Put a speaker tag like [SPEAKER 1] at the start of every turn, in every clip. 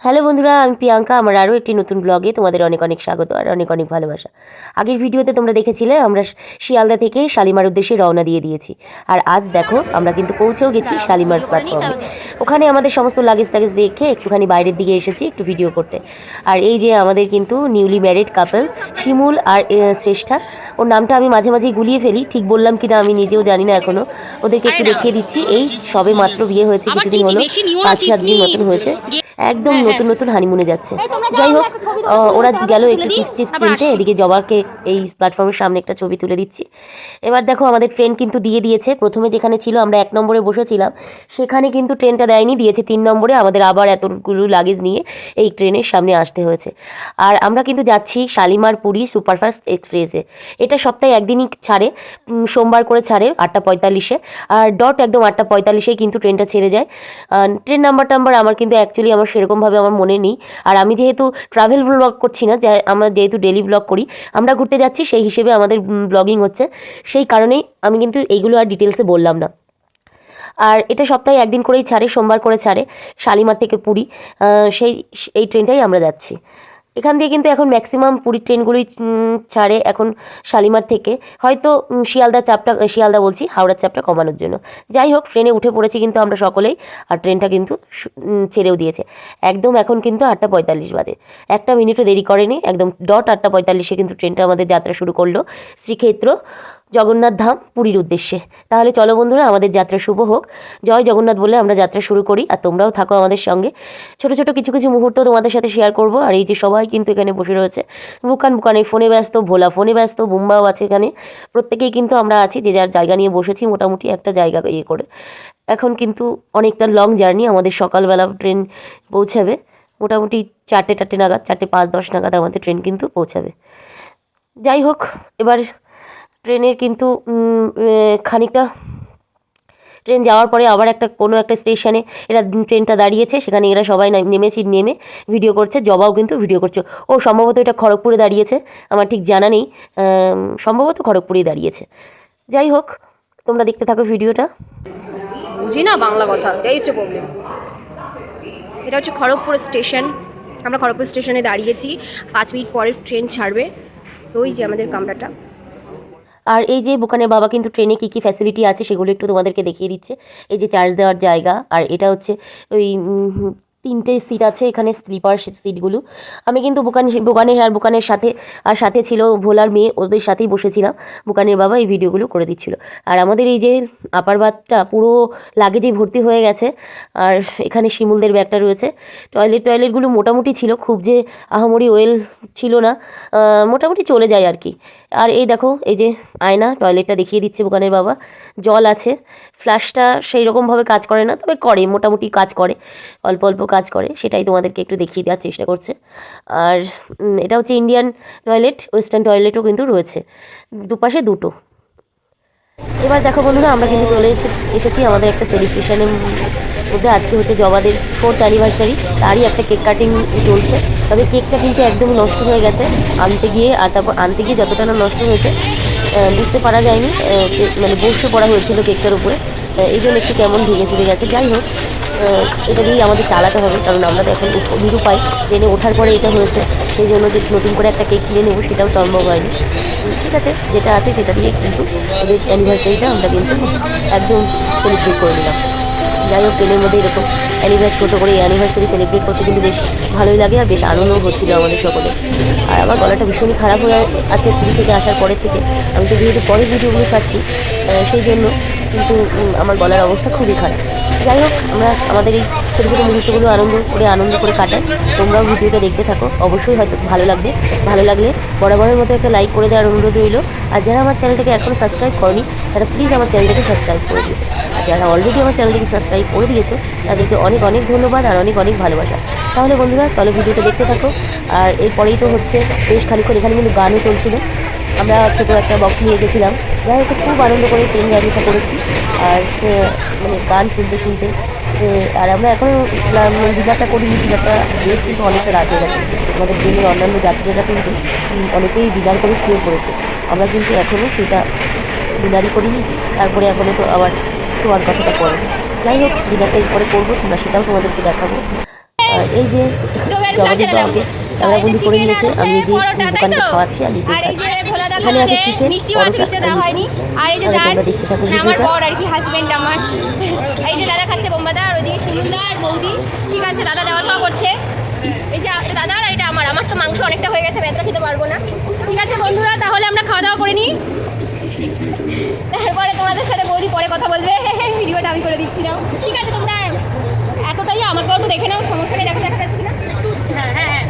[SPEAKER 1] Hello বন্ধুরা, আমি প্রিয়াঙ্কা। আমার আরও একটি নতুন ব্লগে তোমাদের অনেক অনেক স্বাগত আর অনেক অনেক ভালোবাসা। আগের ভিডিওতে তোমরা দেখেছিলে আমরা শিয়ালদা থেকে শালিমার উদ্দেশ্যে রওনা দিয়ে দিয়েছি। আর আজ দেখো আমরা কিন্তু পৌঁছেও গেছি শালিমার প্ল্যাটফর্মে। ওখানে আমাদের সমস্ত লাগেজ টাগেজ রেখে একটুখানি বাইরের দিকে এসেছি একটু ভিডিও করতে। আর এই যে আমাদের কিন্তু নিউলি ম্যারিড কাপল শিমুল আর শ্রেষ্ঠা। ওর নামটা আমি মাঝে মাঝেই গুলিয়ে ফেলি, ঠিক বললাম কিনা আমি নিজেও জানি না এখনও। ওদেরকে একটু দেখিয়ে দিচ্ছি। এই সবে মাত্র বিয়ে হয়েছে, কিছুদিন হলো, 5-7 দিন মতন হয়েছে। একদম নতুন নতুন হানিমুনে যাচ্ছে। যাই হোক, ওরা গেল একটু চিপস টিপস কিনতে, এদিকে জবাকে এই প্ল্যাটফর্মের সামনে একটা ছবি তুলে দিচ্ছি। এবার দেখো আমাদের ট্রেন কিন্তু দিয়ে দিয়েছে। প্রথমে যেখানে ছিল আমরা 1 নম্বরে বসেছিলাম, সেখানে কিন্তু ট্রেনটা দেয়নি, দিয়েছে 3 নম্বরে। আমাদের আবার এতগুলো লাগেজ নিয়ে এই ট্রেনের সামনে আসতে হয়েছে। আর আমরা কিন্তু যাচ্ছি শালিমার পুরী সুপারফাস্ট এক্সপ্রেসে। এটা সপ্তাহে একদিনই ছাড়ে, সোমবার করে ছাড়ে 8:45-এ। আর ডট একদম 8:45-এ কিন্তু ট্রেনটা ছেড়ে যায়। ট্রেন নাম্বার আমার কিন্তু অ্যাকচুয়ালি আমার সেরকমভাবে আমার মনে নেই। আর আমি যেহেতু ট্রাভেল ব্লগ করছি না, আমরা যেহেতু ডেলি ব্লগ করি, আমরা ঘুরতে যাচ্ছি সেই হিসেবে আমাদের ব্লগিং হচ্ছে, সেই কারণেই আমি কিন্তু এইগুলো আর ডিটেলসে বললাম না। আর এটা সপ্তাহে একদিন করেই ছাড়ে, সোমবার করে ছাড়ে শালিমার থেকে পুরী। এই ট্রেনটাই আমরা যাচ্ছি। এখান দিয়ে কিন্তু এখন ম্যাক্সিমাম পুরীর ট্রেনগুলোই ছাড়ে এখন শালিমার থেকে, হয়তো শিয়ালদা বলছি, হাওড়ার চাপটা কমানোর জন্য। যাই হোক, ট্রেনে উঠে পড়েছি কিন্তু আমরা সকলেই। আর ট্রেনটা কিন্তু ছেড়েও দিয়েছে। একদম এখন কিন্তু 8:45 বাজে, 1 মিনিটও দেরি করেনি, একদম ডট 8:45-এ কিন্তু ট্রেনটা আমাদের যাত্রা শুরু করলো শ্রীক্ষেত্র জগন্নাথ ধাম পুরীর উদ্দেশ্যে। তাহলে চলো বন্ধুরা, আমাদের যাত্রা শুভ হোক। জয় জগন্নাথ বলে আমরা যাত্রা শুরু করি, আর তোমরাও থাকো আমাদের সঙ্গে। ছোট ছোট কিছু কিছু মুহূর্ত তোমাদের সাথে শেয়ার করব। আর এই যে সবাই কিন্তু এখানে বসে রয়েছে, বুকানে ফোনে ব্যস্ত, ভোলা ফোনে ব্যস্ত, বুম্বাও আছে এখানে। প্রত্যেকেই কিন্তু আমরা আছি, যে যার জায়গা নিয়ে বসেছি মোটামুটি একটা জায়গা ইয়ে করে। এখন কিন্তু অনেকটা লং জার্নি, আমাদের সকালবেলা ট্রেন পৌঁছাবে মোটামুটি 4টে নাগাদ, 4:05-10 নাগাদ আমাদের ট্রেন কিন্তু পৌঁছাবে। যাই হোক, এবার ট্রেনের কিন্তু খানিকটা ট্রেন যাওয়ার পরে আবার কোনো একটা স্টেশনে এরা ট্রেনটা দাঁড়িয়েছে, সেখানে এরা সবাই নেমে ভিডিও করছে। জবাও কিন্তু ভিডিও করছে। ও সম্ভবত এটা খড়গপুরে দাঁড়িয়েছে, আমার ঠিক জানা নেই, সম্ভবত খড়গপুরেই দাঁড়িয়েছে। যাই হোক, তোমরা দেখতে থাকো ভিডিওটা।
[SPEAKER 2] বুঝি না বাংলা কথা, এটাই হচ্ছে প্রবলেম। এটা হচ্ছে খড়গপুর স্টেশন। আমরা খড়গপুর স্টেশনে দাঁড়িয়েছি, 5 মিনিট পরে ট্রেন ছাড়বে। তো ওই যে আমাদের কামরাটা।
[SPEAKER 1] আর এই যে বুকানের বাবা কিন্তু ট্রেনে কী কী ফ্যাসিলিটি আছে সেগুলো একটু তোমাদেরকে দেখিয়ে দিচ্ছে। এই যে চার্জ দেওয়ার জায়গা, আর এটা হচ্ছে ওই 3টে সিট আছে এখানে, স্লিপার সিটগুলো। আমি কিন্তু বুকানের সাথে ছিল ভোলার মেয়ে, ওদের সাথেই বসেছিলাম। বুকানের বাবা এই ভিডিওগুলো করে দিচ্ছিল। আর আমাদের এই যে আপার বাথটা পুরো লাগেজে ভর্তি হয়ে গেছে। আর এখানে শিমুলদের ব্যাগটা রয়েছে। টয়লেটগুলো মোটামুটি ছিল, খুব যে আহামরি ওয়েল ছিল না, মোটামুটি চলে যায় আর কি। আর এই দেখো, এই যে আয়না, টয়লেটটা দেখিয়ে দিচ্ছে বুকানের বাবা। জল আছে, ফ্ল্যাশটা সেই রকমভাবে কাজ করে না, তবে করে, মোটামুটি কাজ করে, অল্প অল্প কাজ করে, সেটাই তোমাদেরকে একটু দেখিয়ে দেওয়ার চেষ্টা করছে। আর এটা হচ্ছে ইন্ডিয়ান টয়লেট, ওয়েস্টার্ন টয়লেটও কিন্তু রয়েছে, দুপাশে দুটো। এবার দেখো বন্ধুরা, আমরা কিন্তু চলে এসেছি আমাদের একটা সেলিব্রেশনের মধ্যে। আজকে হচ্ছে জবাদের 4th অ্যানিভার্সারি, তারই একটা কেক কাটিং চলছে। তবে কেকটা কিন্তু একদমই নষ্ট হয়ে গেছে আনতে গিয়ে, আর তারপর আনতে গিয়ে যতটা না নষ্ট হয়েছে বুঝতে পারা যায়নি, মানে বসে পড়া হয়েছিল কেকটার উপরে, এই জন্য একটু কেমন ভেঙে চলে গেছে। যাই হোক, এটা দিয়েই আমাদের চালাতে হবে, কারণ আমরা তো এখন নিরুপায়, ট্রেনে ওঠার পরে এটা হয়েছে, সেই জন্য যে নতুন করে একটা কেক কিনে নেবো সেটাও সম্ভব হয়নি। ঠিক আছে, যেটা আছে সেটা দিয়ে কিন্তু ওদের অ্যানিভার্সারিটা আমরা কিন্তু একদম সেলিব্রেট করে নিলাম। যাই হোক, ট্রেনের মধ্যে এরকম ছোটো করে অ্যানিভার্সারি সেলিব্রেট করতে কিন্তু বেশ ভালোই লাগে, আর বেশ আনন্দও হচ্ছিলো আমাদের সকলে। আর আমার গলাটা ভীষণই খারাপ হয়ে আছে পুরী থেকে আসার পরের থেকে। আমি তো যেহেতু পরের ভিডিওগুলো ছাড়ছি, সেই জন্য কিন্তু আমার গলার অবস্থা খুবই খারাপ। যাই হোক, আমরা আমাদের এই ছোটো ছোটো মুহূর্তগুলো আনন্দ করে কাটাই। তোমরাও ভিডিওটা দেখতে থাকো, অবশ্যই হয়তো ভালো লাগবে। ভালো লাগলে বরাবরের মতো একটা লাইক করে দেওয়ার অনুরোধ রইল। আর যারা আমার চ্যানেলটাকে এখনও সাবস্ক্রাইব করনি, তারা প্লিজ আমার চ্যানেলটাকে সাবস্ক্রাইব করে দিও। আর যারা অলরেডি আমার চ্যানেলটাকে সাবস্ক্রাইব করে দিয়েছে, তাদেরকে অনেক অনেক ধন্যবাদ আর অনেক অনেক ভালোবাসা। তাহলে বন্ধুরা, চলো ভিডিওটা দেখতে থাকো। আর এরপরেই তো হচ্ছে বেশ খানিক্ষণ এখানে কিন্তু গানও চলছিল। আমরা ছোটো একটা বক্স নিয়ে গেছিলাম। যাই হোক, খুব আনন্দ করে ট্রেন জার্নিটা করেছি। আর মানে গান শুনতে আর আমরা এখনও ডিনারটা করিনি, ডিনারটা বেশ কিন্তু অনেকটা রাত হয়ে গেছে। আমাদের ট্রেনের অন্যান্য যাত্রীরা কিন্তু অনেকেই ডিনার করে শুয়ে পড়েছে। আমরা কিন্তু এখনও সেটা ডিনারই করিনি, তারপরে এখনও তো আবার শোয়ার কথাটা পড়ে। যাই হোক, ডিনারটা এরপরে করবো, তোমরা সেটাও তোমাদেরকে দেখাবো। এই যে
[SPEAKER 2] স্টোভের
[SPEAKER 1] জবা
[SPEAKER 2] ফ্ল্যাশ জ্বালালাম।
[SPEAKER 1] ক্যামেরা
[SPEAKER 2] এই যে
[SPEAKER 1] বন্দি করে
[SPEAKER 2] চিকেন আর
[SPEAKER 1] নিয়েছে,
[SPEAKER 2] হচ্ছে
[SPEAKER 1] আমি এই যে
[SPEAKER 2] পরোটা, তাই
[SPEAKER 1] দোকানকে
[SPEAKER 2] তো?
[SPEAKER 1] খাওয়াচ্ছি আর নিজে
[SPEAKER 2] আর এই যে
[SPEAKER 1] খাচ্ছি।
[SPEAKER 2] ভোলাদা
[SPEAKER 1] এখানে আছে
[SPEAKER 2] খাচ্ছে,
[SPEAKER 1] চিকেন,
[SPEAKER 2] মিষ্টিও আছে,
[SPEAKER 1] পরোটা
[SPEAKER 2] মিষ্টিটা
[SPEAKER 1] আর
[SPEAKER 2] দেওয়া
[SPEAKER 1] লুচি।
[SPEAKER 2] হয়নি। আর এই যে
[SPEAKER 1] তাহলে
[SPEAKER 2] জান,
[SPEAKER 1] তোমরা দেখতে থাকো
[SPEAKER 2] মানে আমার
[SPEAKER 1] ভিডিওটা।
[SPEAKER 2] বর আর কি, হাজবেন্ড আমার। এই যে দাদা খাচ্ছে বোম্বাদা, আর ওইদিকে শিমুলদা আর বৌদি। ঠিক আছে, দাদা দেওয়া খাওয়া করছে। এই যে দাদা আর এটা আমার তো মাংস অনেকটা হয়ে গেছে, আমি এতটা খেতে পারবো না। ঠিক আছে বন্ধুরা, তাহলে আমরা খাওয়া দাওয়া করে নিই, তারপরে তোমাদের সাথে বৌদি পরে কথা বলবে। ভিডিওটা আমি করে দিচ্ছি না, ঠিক আছে? তোমরা এতটাই আমাকেও একটু দেখে নাও, সমস্যা নেই, দেখা যাচ্ছে কিনা। হ্যাঁ হ্যাঁ হ্যাঁ,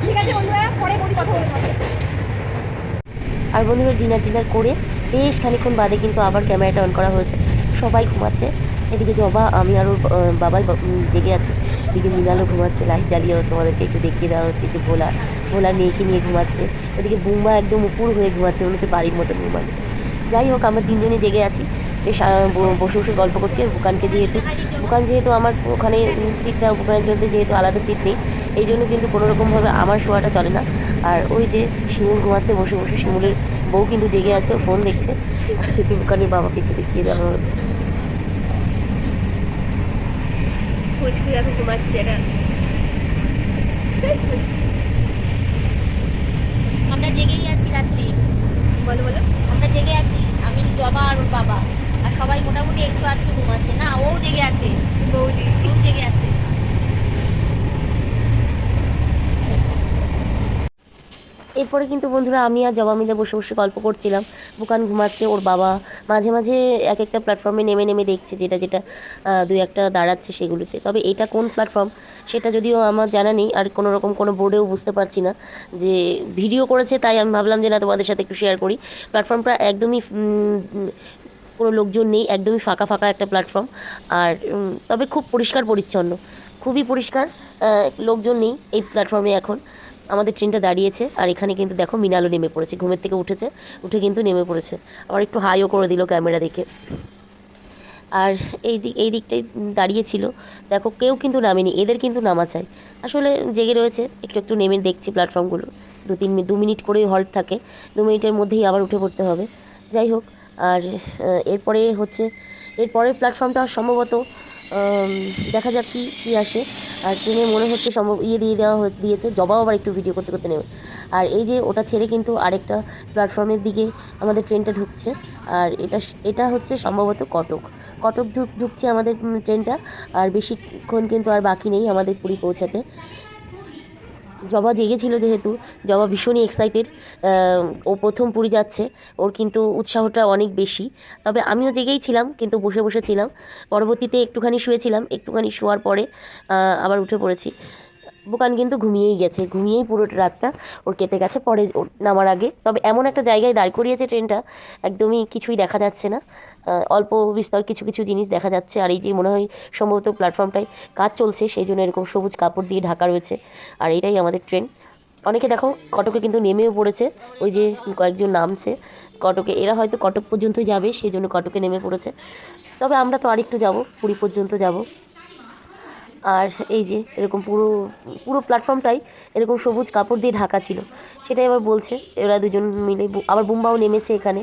[SPEAKER 2] ঠিক আছে বন্ধুরা, পরে বৌদি কথা বলে পাবে।
[SPEAKER 1] আর বন্ধুরা ডিনার করে বেশ খানিক্ষণ বাদে কিন্তু আবার ক্যামেরাটা অন করা হয়েছে। সবাই ঘুমাচ্ছে, এদিকে জবা, আমি আর ওর বাবাই জেগে আছে। এদিকে মৃণালও ঘুমাচ্ছে, লাইট জ্বালিয়েও তোমাদেরকে একটু দেখিয়ে দেওয়া হচ্ছে যে ভোলা মেয়েকে নিয়ে ঘুমাচ্ছে। ওদিকে বুম্বা একদম উপর হয়ে ঘুমাচ্ছে, মনে হচ্ছে বাড়ির মতো ঘুমাচ্ছে। যাই হোক, আমরা তিনজনে জেগে আছি, বেশ বসে বসে গল্প করছি। আর বুকান যেহেতু আমার ওখানে সিটটা, বুকানের জন্য যেহেতু আলাদা সিট নেই, এই জন্য কিন্তু কোনোরকমভাবে আমার শোয়াটা চলে না। আর ওই যে শিমুল ঘুমাচ্ছে বসে বসে, শিমুলের বউ কিন্তু জেগে আছে, ফোন দেখছে। আর এই যে বুকানের বাবাকে একটু দেখিয়ে দেওয়া হলো।
[SPEAKER 2] পুচকু এখন ঘুমাচ্ছে না।
[SPEAKER 3] আমরা জেগেই আছি রাত্রি,
[SPEAKER 2] বলো বলো।
[SPEAKER 3] আমরা জেগে আছি, আমি জবা আর ওর বাবা, আর সবাই মোটামুটি একটু আধটু ঘুমাচ্ছে। না, ও জেগে আছে,
[SPEAKER 2] বৌদি
[SPEAKER 3] ও জেগে আছে।
[SPEAKER 1] এরপরে কিন্তু বন্ধুরা আমি আর জবা মিলে বসে বসে গল্প করছিলাম। বুকান ঘুমাচ্ছে, ওর বাবা মাঝে মাঝে এক একটা প্ল্যাটফর্মে নেমে নেমে দেখছে, যেটা যেটা দুই একটা দাঁড়াচ্ছে সেগুলিতে। তবে এটা কোন প্ল্যাটফর্ম সেটা যদিও আমার জানা নেই, আর কোনো রকম কোনো বোর্ডেও বুঝতে পারছি না যে ভিডিও করেছে, তাই আমি ভাবলাম যে না, তোমাদের সাথে একটু শেয়ার করি। প্ল্যাটফর্মটা একদমই কোনো লোকজন নেই, একদমই ফাঁকা ফাঁকা একটা প্ল্যাটফর্ম। আর তবে খুব পরিষ্কার পরিচ্ছন্ন, খুবই পরিষ্কার। লোকজন নেই এই প্ল্যাটফর্মে এখন। আমাদের ট্রেনটা দাঁড়িয়েছে, আর এখানে কিন্তু দেখো মৃণালও নেমে পড়েছে, ঘুমের থেকে উঠেছে, উঠে কিন্তু নেমে পড়েছে। আবার একটু হাইও করে দিল ক্যামেরা দেখে। আর এই দিকটাই দাঁড়িয়েছিল, দেখো কেউ কিন্তু নামেনি, এদের কিন্তু নামা চাই। আসলে জেগে রয়েছে, একটু একটু নেমে দেখছি প্ল্যাটফর্মগুলো। 2 মিনিট করেই হল্ট থাকে, 2 মিনিটের মধ্যেই আবার উঠে পড়তে হবে। যাই হোক, আর এরপরে হচ্ছে এরপরের প্ল্যাটফর্মটা সম্ভবত দেখা যাক কি আসে। আর ট্রেনে মনে হচ্ছে সম্ভব দিয়ে দিয়েছে। জবাও আবার একটু ভিডিও করতে করতে নেবে। আর এই যে ওটা ছেড়ে কিন্তু আরেকটা প্ল্যাটফর্মের দিকে আমাদের ট্রেনটা ঢুকছে। আর এটা হচ্ছে সম্ভবত কটক ঢুকছে আমাদের ট্রেনটা। আর বেশিক্ষণ কিন্তু আর বাকি নেই আমাদের পুরী পৌঁছাতে। জবা জেগেছিল যেহেতু, জবা ভীষণই এক্সাইটেড। ও প্রথম পুরী যাচ্ছে, ওর কিন্তু উৎসাহটা অনেক বেশি। তবে আমিও জেগেই ছিলাম, কিন্তু বসে বসে ছিলাম। পরবর্তীতে একটুখানি শুয়েছিলাম, একটুখানি শোয়ার পরে আবার উঠে পড়েছি। বুকান কিন্তু ঘুমিয়েই গেছে, ঘুমিয়েই পুরো রাতটা ওর কেটে গেছে পরে ওর নামার আগে। তবে এমন একটা জায়গায় দাঁড় করিয়েছে ট্রেনটা, একদমই কিছুই দেখা যাচ্ছে না, অল্প বিস্তর কিছু কিছু জিনিস দেখা যাচ্ছে। আর এই যে মনে হয় সম্ভবত প্ল্যাটফর্মটায় কাজ চলছে, সেই জন্য এরকম সবুজ কাপড় দিয়ে ঢাকা রয়েছে। আর এইটাই আমাদের ট্রেন। অনেকে দেখো কটকে কিন্তু নেমেও পড়েছে, ওই যে কয়েকজন নামছে কটকে, এরা হয়তো কটক পর্যন্তই যাবে, সেই জন্য কটকে নেমে পড়েছে। তবে আমরা তো আরেকটু যাব, পুরী পর্যন্ত যাব। আর এই যে এরকম পুরো পুরো প্ল্যাটফর্মটাই এরকম সবুজ কাপড় দিয়ে ঢাকা ছিল, সেটাই আবার বলছে এরা দুজন মিলে। আবার বুম্বাও নেমেছে এখানে।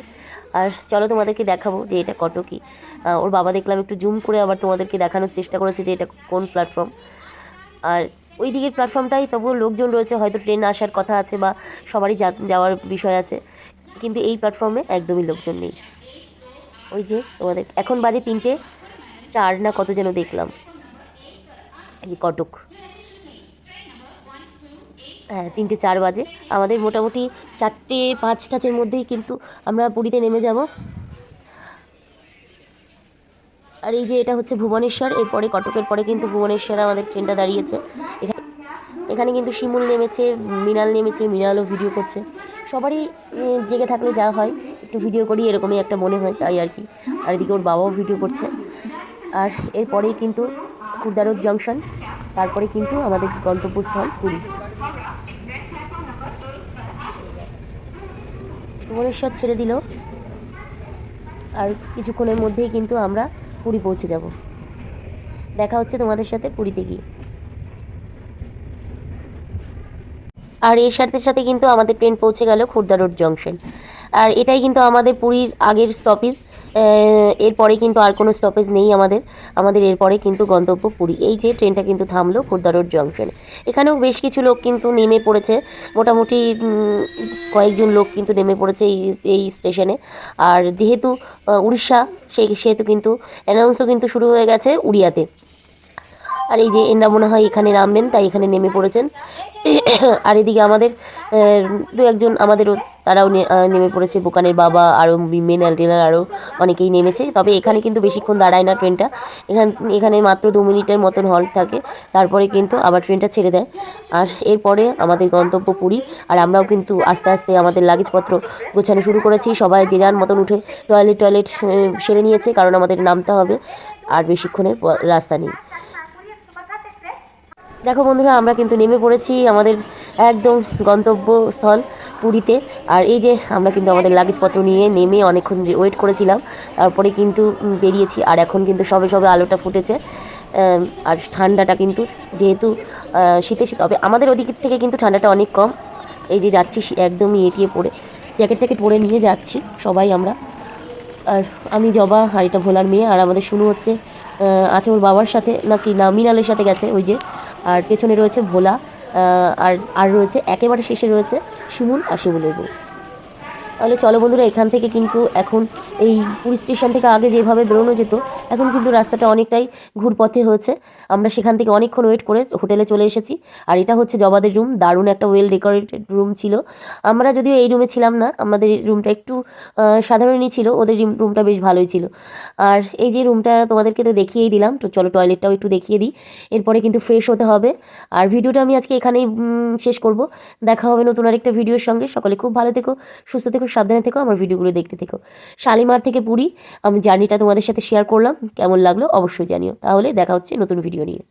[SPEAKER 1] আর চলো তোমাদেরকে দেখাবো যে এটা কটকই। ওর বাবা দেখলাম একটু জুম করে আবার তোমাদেরকে দেখানোর চেষ্টা করেছে যে এটা কোন প্ল্যাটফর্ম। আর ওই দিকের প্ল্যাটফর্মটাই তবুও লোকজন রয়েছে, হয়তো ট্রেন আসার কথা আছে বা সবারই যাওয়ার বিষয় আছে, কিন্তু এই প্ল্যাটফর্মে একদমই লোকজন নেই। ওই যে তোমাদের এখন বাজে 3:04 না কত যেন দেখলাম, এই কটক, হ্যাঁ 3:04 বাজে। আমাদের মোটামুটি 4:05 মধ্যেই কিন্তু আমরা পুরীতে নেমে যাব। আর এই যে এটা হচ্ছে ভুবনেশ্বর, এরপরে কটকের পরে কিন্তু ভুবনেশ্বরে আমাদের ট্রেনটা দাঁড়িয়েছে। এখানে কিন্তু শিমুল নেমেছে, মৃণাল নেমেছে, মৃণালও ভিডিও করছে। সবারই জেগে থাকলে যা হয়, একটু ভিডিও করি এরকমই একটা মনে হয়, তাই আর কি। আর এদিকে ওর বাবাও ভিডিও করছে। আর এরপরেই কিন্তু খুরদারোদ জংশন, তারপরে কিন্তু আমাদের গন্তব্যস্থল পুরী। ভুবনেশ্বর ছেড়ে দিল, আর কিছুক্ষণের মধ্যেই কিন্তু আমরা পুরী পৌঁছে যাব। দেখা হচ্ছে তোমাদের সাথে পুরীতে গিয়ে। আর এর সাথে সাথে কিন্তু আমাদের ট্রেন পৌঁছে গেল খুরদারোড জংশন। আর এটাই কিন্তু আমাদের পুরীর আগের স্টপেজ। এরপরে কিন্তু আর কোনো স্টপেজ নেই আমাদের এরপরে কিন্তু গন্তব্য পুরী। এই যে ট্রেনটা কিন্তু থামলো খোর্ধা রোড জংশনে। এখানেও বেশ কিছু লোক কিন্তু নেমে পড়েছে, মোটামুটি কয়েকজন লোক কিন্তু নেমে পড়েছে এই স্টেশনে। আর যেহেতু উড়িষ্যা সেহেতু কিন্তু অ্যানাউন্সও কিন্তু শুরু হয়ে গেছে উড়িয়াতে। আর এই যে এনারা মনে হয় এখানে নামবেন, তাই এখানে নেমে পড়েছেন। আর এদিকে আমাদের দু একজন আমাদেরও তারাও নেমে পড়েছে, বোকানের বাবা আরও মেন অ্যালটেনার আরও অনেকেই নেমেছে। তবে এখানে কিন্তু বেশিক্ষণ দাঁড়ায় না ট্রেনটা, এখানে মাত্র 2 মিনিটের মতন হল্ট থাকে, তারপরে কিন্তু আবার ট্রেনটা ছেড়ে দেয়। আর এরপরে আমাদের গন্তব্য পুরী। আর আমরাও কিন্তু আস্তে আস্তে আমাদের লাগেজপত্র গোছানো শুরু করেছি। সবাই যে যার মতন উঠে টয়লেট সেরে নিয়েছে, কারণ আমাদের নামতে হবে, আর বেশিক্ষণের রাস্তা নেই। দেখো বন্ধুরা, আমরা কিন্তু নেমে পড়েছি আমাদের একদম গন্তব্যস্থল পুরীতে। আর এই যে আমরা কিন্তু আমাদের লাগেজপত্র নিয়ে নেমে অনেকক্ষণ ওয়েট করেছিলাম, তারপরে কিন্তু বেরিয়েছি। আর এখন কিন্তু সবে সবে আলোটা ফুটেছে। আর ঠান্ডাটা কিন্তু যেহেতু শীতে তবে আমাদের ওদিক থেকে কিন্তু ঠান্ডাটা অনেক কম। এই যে যাচ্ছি একদমই এটিয়ে পরে জ্যাকেট পরে নিয়ে যাচ্ছি সবাই আমরা। আর আমি জবা, আর এটা ভোলার মেয়ে। আর আমাদের শুরু হচ্ছে আছে ওর বাবার সাথে, না মিনালের সাথে গেছে ওই যে। আর পেছনে রয়েছে ভোলা, আর রয়েছে একেবারে শেষে রয়েছে শিমুল আর শিমুলের বউ। তাহলে চলো বন্ধুরা, এখান থেকে কিন্তু এখন এই পুরী স্টেশন থেকে আগে যেভাবে বেরোনো যেত, এখন কিন্তু রাস্তাটা অনেকটাই ঘুরপথে হয়েছে। আমরা সেখান থেকে অনেকক্ষণ ওয়েট করে হোটেলে চলে এসেছি। আর এটা হচ্ছে জবাদের রুম, দারুণ একটা ওয়েল ডেকোরেটেড রুম ছিল। আমরা যদিও এই রুমে ছিলাম না, আমাদের রুমটা একটু সাধারণই ছিল, ওদের রুমটা বেশ ভালোই ছিল। আর এই যে রুমটা তোমাদেরকে তো দেখিয়েই দিলাম, তো চলো টয়লেটটাও একটু দেখিয়ে দিই। এরপরে কিন্তু ফ্রেশ হতে হবে। আর ভিডিওটা আমি আজকে এখানেই শেষ করব। দেখা হবে নতুন আরেকটা ভিডিওর সঙ্গে। সকলে খুব ভালো থেকো, সুস্থ থেকো, সাবধানে থেকো, আমার ভিডিওগুলো দেখতে থেকো। শালিমার থেকে পুরী আমি জার্নিটা তোমাদের সাথে শেয়ার করলাম, কেমন লাগলো অবশ্যই জানিও। তাহলে দেখা হচ্ছে নতুন ভিডিও নিয়ে।